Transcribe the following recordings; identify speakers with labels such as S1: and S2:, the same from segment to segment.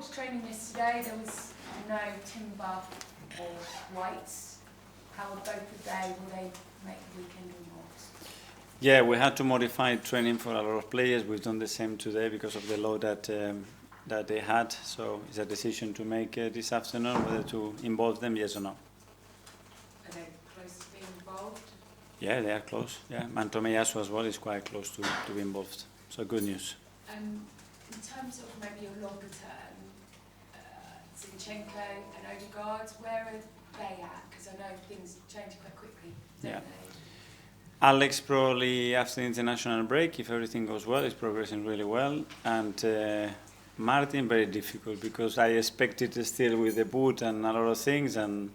S1: watched training yesterday. There was no timber or whites. How are both of they? Will they make the weekend or not?
S2: Yeah, we had to modify training for a lot of players. We've done the same today because of the load that they had. So it's a decision to make this afternoon whether to involve them, yes or no.
S1: Are they close to being involved?
S2: Yeah, they are close. Yeah, and Tomiyasu as well is quite close to be involved. So good news.
S1: In terms of maybe a longer term, Zinchenko and Odegaard, where are they at? Because I know things change quite quickly, don't they?
S2: Alex probably after the international break, if everything goes well, is progressing really well. And Martin, very difficult because I expected still with the boot and a lot of things, and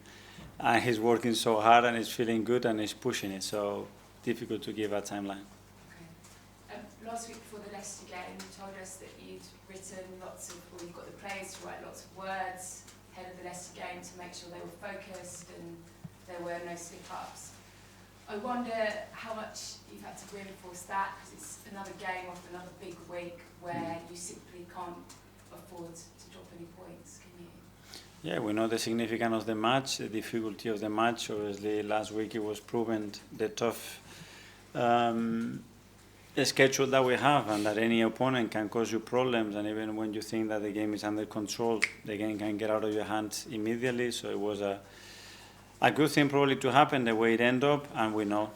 S2: he's working so hard and he's feeling good and he's pushing it. So difficult to give a timeline.
S1: Okay. Last week before the Leicester game, you told us that you'd written you've got the players to write lots of words ahead of the Leicester game to make sure they were focused and there were no slip-ups. I wonder how much you've had to reinforce that, because it's another game after another big week where you simply can't afford to drop any points, can you?
S2: Yeah, we know the significance of the match, the difficulty of the match. Obviously, last week it was proven the tough schedule that we have, and that any opponent can cause you problems. And even when you think that the game is under control, the game can get out of your hands immediately. So it was a good thing probably to happen the way it ended up, and we know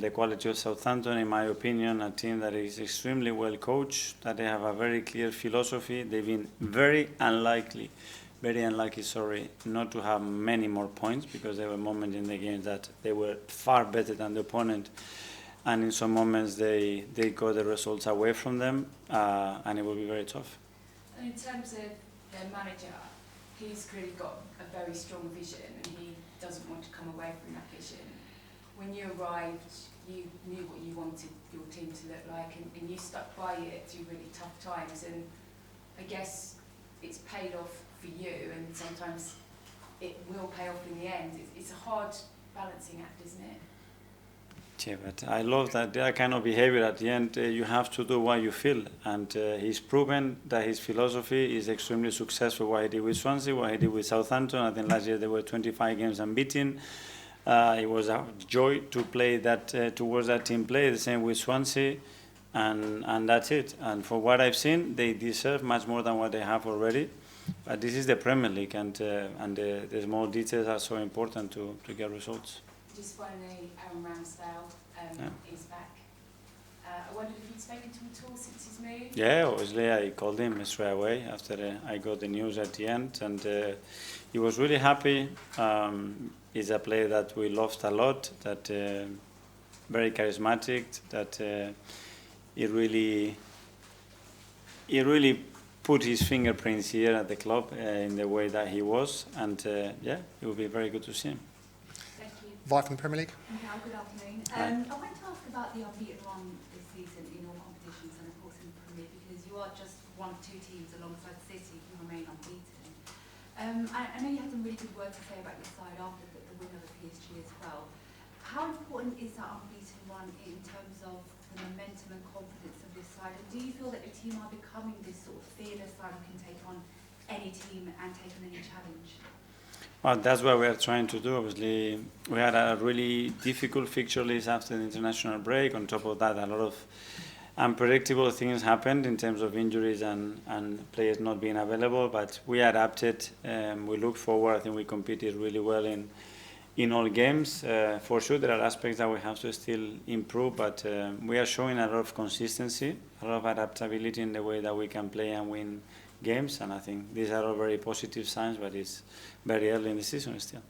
S2: the quality of Southampton, in my opinion, a team that is extremely well coached, that they have a very clear philosophy. They've been very unlikely, not to have many more points, because there were moments in the game that they were far better than the opponent, and in some moments they got the results away from them, and it will be very tough.
S1: And in terms of their manager, he's clearly got a very strong vision and he doesn't want to come away from that vision. When you arrived, you knew what you wanted your team to look like, and you stuck by it through really tough times, and I guess it's paid off for you, and sometimes it will pay off in the end. It's a hard balancing act, isn't it?
S2: Yeah, but I love that kind of behavior. At the end, you have to do what you feel, and he's proven that his philosophy is extremely successful. What he did with Swansea, what he did with Southampton. I think last year there were 25 games unbeaten. It was a joy to play that towards that team play. The same with Swansea, and that's it. And for what I've seen, they deserve much more than what they have already. But this is the Premier League, and the small details are so important to get results.
S1: Just finally, Ramsdale is back. I wondered if you'd spoken to him at all since his move?
S2: Yeah, obviously I called him straight away after I got the news at the end, and he was really happy. He's a player that we loved a lot, that very charismatic, that he really put his fingerprints here at the club in the way that he was, and yeah, it will be very good to see him.
S3: Vi from the Premier League.
S4: Yeah, good afternoon. I wanted to ask about the unbeaten run this season in all competitions and of course in the Premier League, because you are just one of two teams alongside City who remain unbeaten. I know you had some really good words to say about your side after the win over PSG as well. How important is that unbeaten run in terms of the momentum and confidence of this side? And do you feel that the team are becoming this sort of fearless side who can take on any team and take on any challenge?
S2: Well, that's what we are trying to do. Obviously, we had a really difficult fixture list after the international break. On top of that, a lot of unpredictable things happened in terms of injuries and players not being available. But we adapted. We look forward. I think we competed really well in all games. For sure, there are aspects that we have to still improve, but we are showing a lot of consistency, a lot of adaptability in the way that we can play and win games, and I think these are all very positive signs, but it's very early in the season still.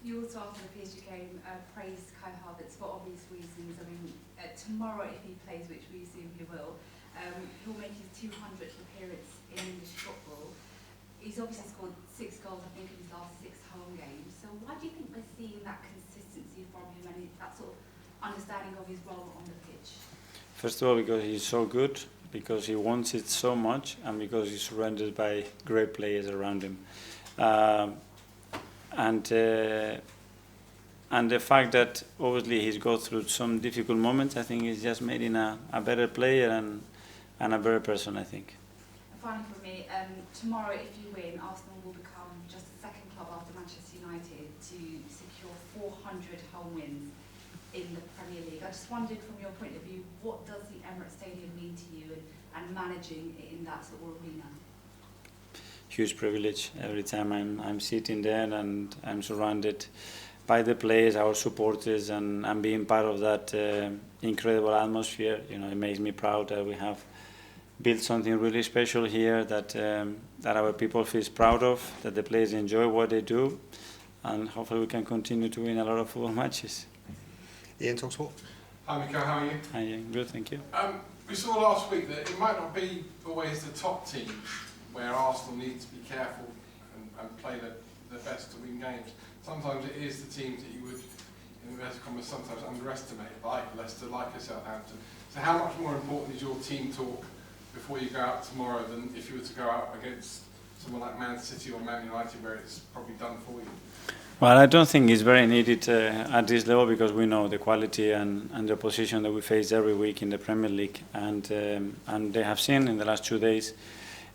S4: You also, after the PSG game, praised Kai Havertz for obvious reasons. I mean, tomorrow, if he plays, which we assume he will, he'll make his 200th appearance in English football. He's obviously scored 6 goals, I think, in his last 6 home games. So why do you think we're seeing that consistency from him and that sort of understanding of his role on the pitch?
S2: First of all, because he's so good, because he wants it so much, and because he's surrounded by great players around him. And the fact that obviously he's gone through some difficult moments, I think he's just made him a better player and a better person, I think.
S4: finally for me, tomorrow if you win, Arsenal will become just the second club after Manchester United to secure 400 home wins in the Premier League. I just wondered from your point of view, what does the Emirates Stadium mean to you and managing in that sort of arena?
S2: Huge privilege. Every time I'm sitting there and I'm surrounded by the players, our supporters, and being part of that incredible atmosphere. You know, it makes me proud that we have built something really special here, that our people feel proud of, that the players enjoy what they do, and hopefully we can continue to win a lot of football matches.
S3: Ian, TalkSport.
S5: Hi Mikel, how are you?
S2: Hi, Ian. Good, thank you.
S5: We saw last week that it might not be always the top teams where Arsenal need to be careful and play the best to win games. Sometimes it is the teams that you would, in inverted commas, sometimes underestimate, like Leicester, like Southampton. So how much more important is your team talk before you go out tomorrow than if you were to go out against someone like Man City or Man United, where it's probably done for you?
S2: Well, I don't think it's very needed at this level, because we know the quality and the opposition that we face every week in the Premier League, and they have seen in the last 2 days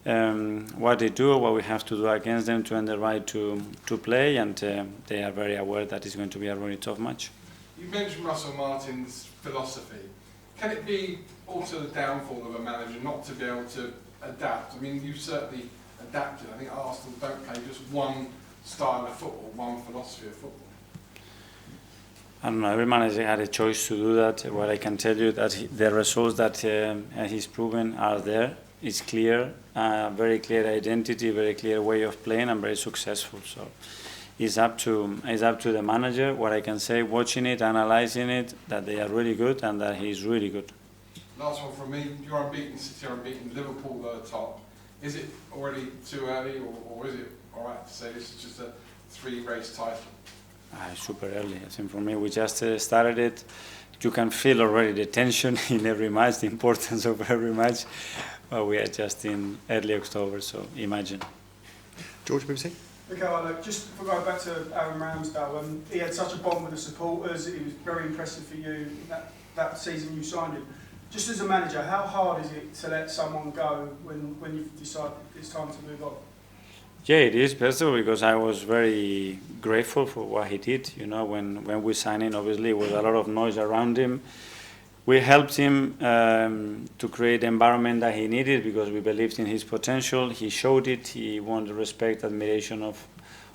S2: what they do, what we have to do against them to earn the right to play, and they are very aware that it's going to be a really tough match.
S5: You mentioned Russell Martin's philosophy. Can it be also the downfall of a manager not to be able to adapt? I mean, you've certainly adapted. I think Arsenal don't play just one style of football, one philosophy of football.
S2: I don't know, every manager had a choice to do that. What I can tell you that the results that he's proven are there. It's clear, very clear identity, very clear way of playing, and very successful. So it's up to the manager. What I can say, watching it, analysing it, that they are really good and that he's really good.
S5: Last one from me. You're unbeaten, City are unbeaten, Liverpool are top. Is it already too early, or is it all right to say this is just a 3-race title?
S2: Super early. I think for me, we just started it. You can feel already the tension in every match, the importance of every match. Well, we are just in early October, so imagine.
S3: George, BBC.
S6: Mikel, look, just to go back to Aaron Ramsdale, he had such a bond with the supporters. It was very impressive for you that season you signed him. Just as a manager, how hard is it to let someone go when you've decided it's time to move on?
S2: Yeah, it is, first of all, because I was very grateful for what he did. You know, when we signed him, obviously, there was a lot of noise around him. We helped him to create the environment that he needed, because we believed in his potential. He showed it. He won the respect, admiration of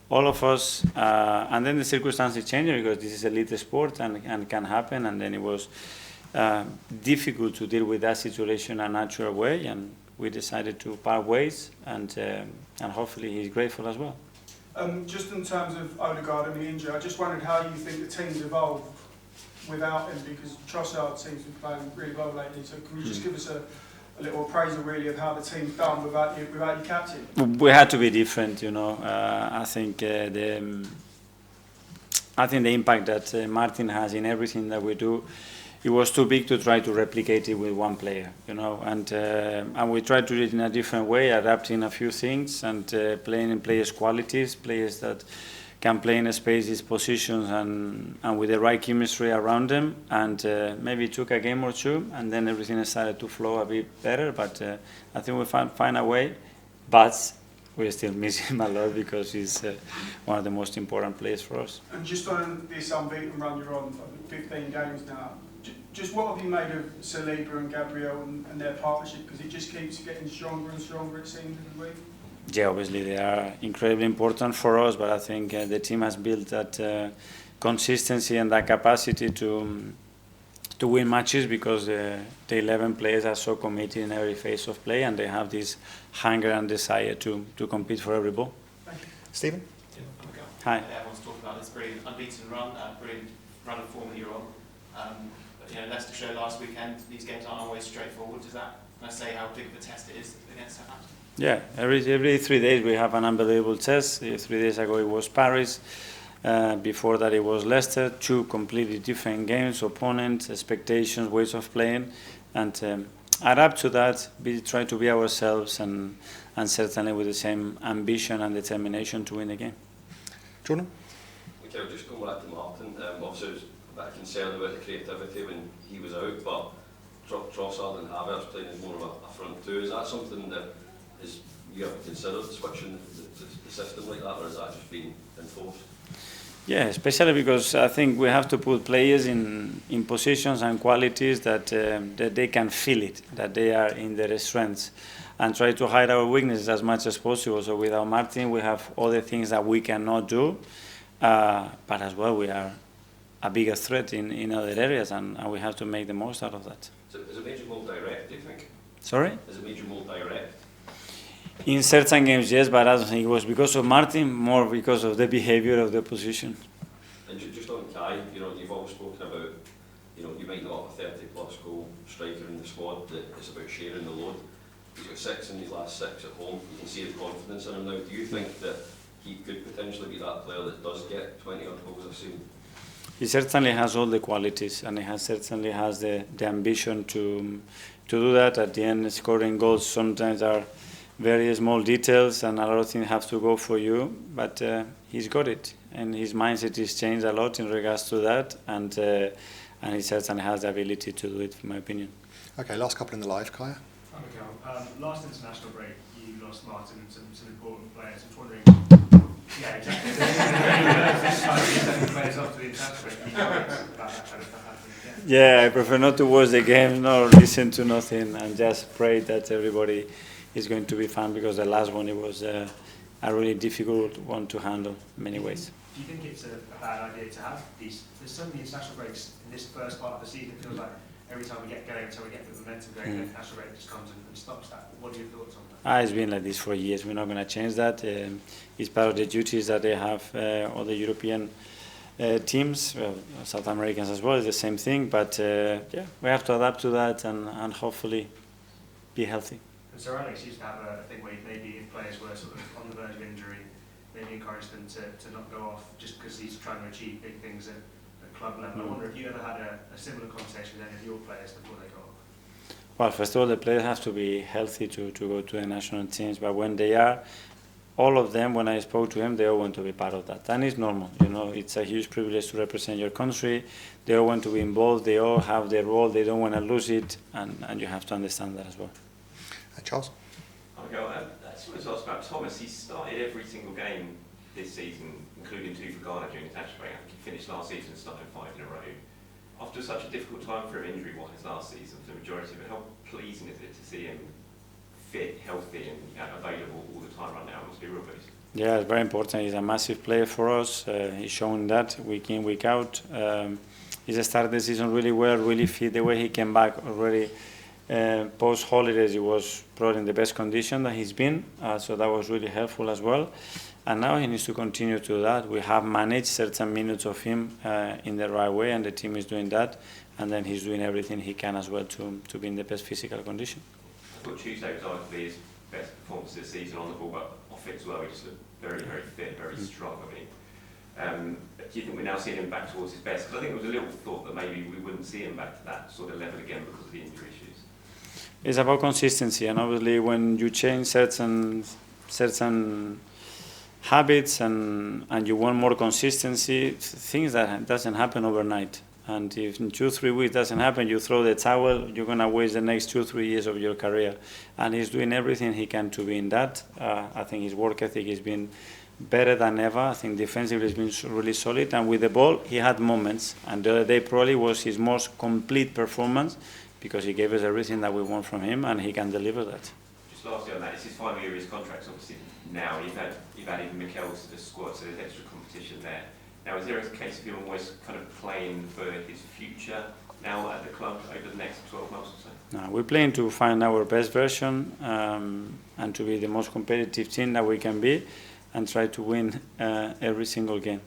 S2: all of us. And then the circumstances changed, because this is elite sport and can happen. And then it was difficult to deal with that situation in a natural way. And we decided to part ways, and hopefully he's grateful as well.
S6: Just in terms of Odegaard and the injury, I just wondered how you think the team's evolved without him, because Trossard seems to be playing really well lately. So can you just give us a little appraisal really of how the team's done without your captain?
S2: We had to be different, you know. I think the impact that Martin has in everything that we do, it was too big to try to replicate it with one player, you know. And we tried to do it in a different way, adapting a few things and playing in players' qualities, players that can play in spaces, positions, and with the right chemistry around them. And maybe it took a game or two, and then everything started to flow a bit better. But I think we find a way. But we still miss him a lot, because he's one of the most important players for us.
S6: And just on this unbeaten run you're on, 15 games now, just what have you made of Saliba and Gabriel and their partnership? Because it just keeps getting stronger and stronger, it seems, every week.
S2: Yeah, obviously they are incredibly important for us, but I think the team has built that consistency and that capacity to win matches, because the 11 players are so committed in every phase of play, and they have this hunger and desire to compete for every ball.
S6: Thank you.
S3: Stephen.
S2: Hi.
S7: Everyone's talking about this brilliant unbeaten run, brilliant run of form that you're on. But you know, Leicester showed last weekend these games aren't always straightforward. Does that say how big of a test it is against Southampton?
S2: Yeah, every 3 days we have an unbelievable test. 3 days ago it was Paris. Before that it was Leicester. 2 completely different games, opponents, expectations, ways of playing, and adapt to that. Try to be ourselves, and certainly with the same ambition and determination to win the game.
S3: Jordan.
S8: Okay, just going back to Martin. Obviously, I was a bit concerned about the creativity when he was out, but Trossard and Havertz playing as more of a front two. Is that something that Is you ever considered switching the system like that, or has that just been enforced?
S2: Yeah, especially because I think we have to put players in positions and qualities that they can feel it, that they are in their strengths, and try to hide our weaknesses as much as possible. So without Martin, we have other things that we cannot do, but as well we are a bigger threat in other areas, and we have to make the most out of that.
S8: So is it made you more direct, do you think?
S2: Sorry?
S8: Has it made you more direct?
S2: In certain games, yes, but I don't think it was because of Martin, more because of the behavior of the opposition.
S8: And just on Kai, you know, you've always spoken about, you know, you might not have a 30-plus goal striker in the squad, that it's about sharing the load. He's got 6 in his last 6 at home. You can see the confidence in him now. Do you think that he could potentially be that player that does get 20-odd goals a season?
S2: He certainly has all the qualities, and he certainly has the ambition to do that. At the end, scoring goals sometimes are very small details, and a lot of things have to go for you, but he's got it, and his mindset has changed a lot in regards to that, and he certainly has the ability to do it, in my opinion.
S3: Okay, last couple in the live, Kaya.
S9: Hi, Mikel. Last international break, you lost Martin and some important players. I was wondering, yeah, exactly. Players after the international break, you about that kind of stuff happening again?
S2: Yeah, I prefer not to watch the games, nor listen to nothing, and just pray that everybody is going to be fine, because the last one, it was a really difficult one to handle in many ways.
S9: Do you think it's a bad idea to have these? There's so many international breaks in this first part of the season. It feels like every time we get going, until we get the momentum going, the international break just comes and stops that. What are your thoughts on that?
S2: It's been like this for years. We're not going to change that. It's part of the duties that they have, all the European teams, South Americans as well, it's the same thing. But yeah, we have to adapt to that and hopefully be healthy.
S9: And Sir Alex used to have a thing where maybe if players were sort of on the verge of injury, maybe encourage them to not go off just because he's trying to achieve big things at club level. I wonder if you ever had a similar conversation with any of your players before they go off?
S2: Well, first of all, the players have to be healthy to go to the national teams, but when they are, all of them, when I spoke to them, they all want to be part of that. And it's normal, you know, it's a huge privilege to represent your country. They all want to be involved, they all have their role, they don't want to lose it, and you have to understand that as well.
S3: Charles?
S10: I just wanted to ask about Thomas. He started every single game this season, including 2 for Ghana during the international break. He finished last season and started 5 in a row. After such a difficult time for him injury-wise last season, for the majority of it, how pleasing is it to see him fit, healthy, and available all the time right now? It must be a real boost. Yeah,
S2: it's very important. He's a massive player for us. He's shown that week in, week out. He's started the season really well, really fit. The way he came back already post-holidays, he was probably in the best condition that he's been. So that was really helpful as well. And now he needs to continue to do that. We have managed certain minutes of him in the right way, and the team is doing that. And then he's doing everything he can as well to be in the best physical condition.
S10: I thought Tuesday was arguably his best performance this season on the ball, but off it as well. He just looked very, very fit, very strong. I mean, do you think we're now seeing him back towards his best? Because I think there was a little thought that maybe we wouldn't see him back to that sort of level again because of the injury issues.
S2: It's about consistency, and obviously when you change certain habits and you want more consistency, things that doesn't happen overnight. And if in 2-3 weeks doesn't happen, you throw the towel, you're going to waste the next 2-3 years of your career. And he's doing everything he can to be in that. I think his work ethic has been better than ever. I think defensively he's been really solid. And with the ball, he had moments. And the other day probably was his most complete performance because he gave us everything that we want from him, and he can deliver that.
S10: Just lastly on that, it's his final year of his contract, obviously now. You've had even Mikel's to the squad, so there's extra competition there. Now, is there a case of him always kind of playing for his future now at the club over the next 12 months or so?
S2: No, we're playing to find our best version and to be the most competitive team that we can be and try to win every single game.